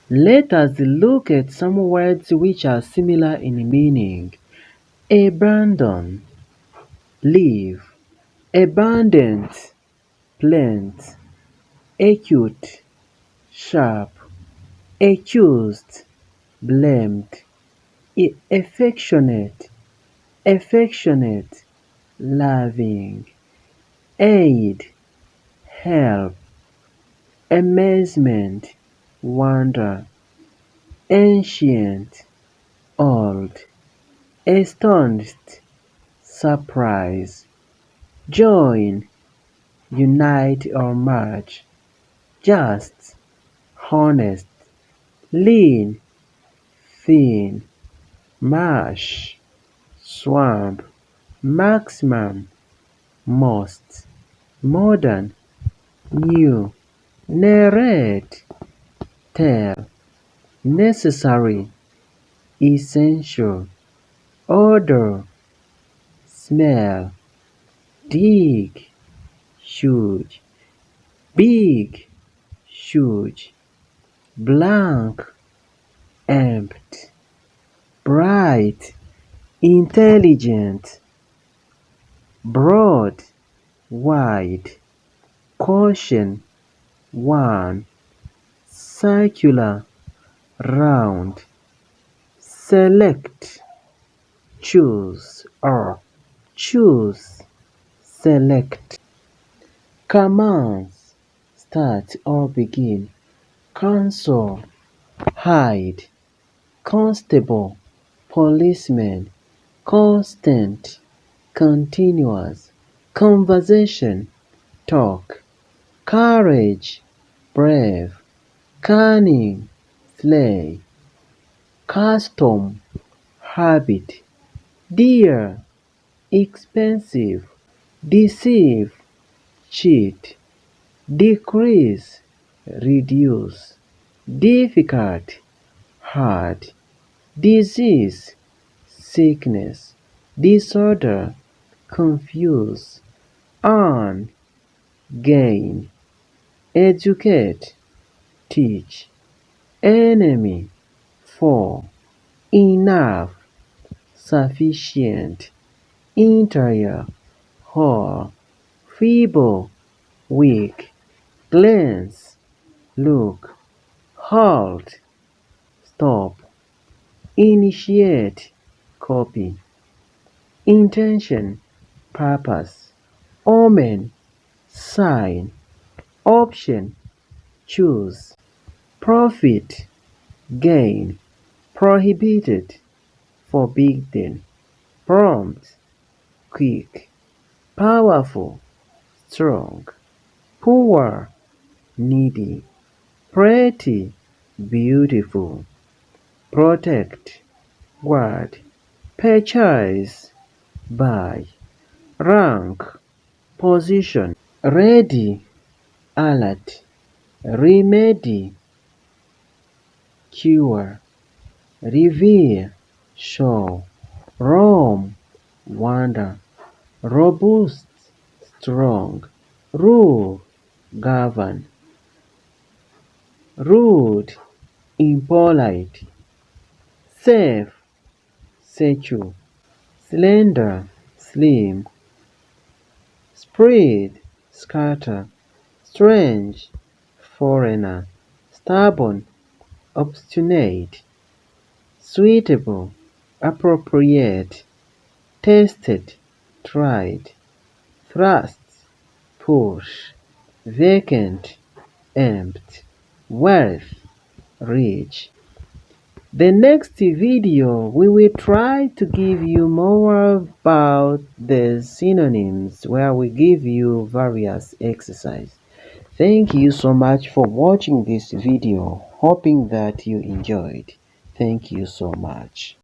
Let us look at some words which are similar in meaning. Abandon, leave, abundant, plant, acute, sharp, accused, blamed, affectionate, affectionate, loving, aid, help, amazement, wonder, ancient, old, astonished, surprise, join, unite or merge, just, honest, lean, thin, marsh, swamp, maximum, most, modern, new, narrate, tell, necessary, essential, odor, smell, dig, huge, big, huge, blank, empty, bright, intelligent, broad, wide, caution, one, circular, round, select, choose or choose, select. Commands, start or begin. Console, hide. Constable, policeman. Constant, continuous. Conversation, talk. Courage, brave. Cunning, slay. Custom, habit. Dear, expensive. Deceive, cheat. Decrease, reduce. Difficult, hard. Disease, sickness. Disorder, confuse. Earn, gain. Educate, teach. Enemy, foe. Enough, sufficient. Interior, whole. Feeble, weak. Glance, look. Halt, stop. Initiate, copy. Intention, purpose. Omen, sign. Option, choose. Profit, gain. Prohibited, forbidden. Prompt, quick. Powerful, strong. Poor, needy. Pretty, beautiful. Protect, guard. Purchase, buy. Rank, position. Ready, alert. Remedy, cure. Revere, show. Roam, wander. Robust, strong. Rule, govern. Rude, impolite. Safe, secure. Slender, slim. Spread, scatter. Strange, foreigner. Stubborn, obstinate. Suitable, appropriate. Tested, tried. Thrust, push. Vacant, empty. Wealth, rich. The next video we will try to give you more about the synonyms where we give you various exercises. Thank you so much for watching this video, hoping that you enjoyed. Thank you so much.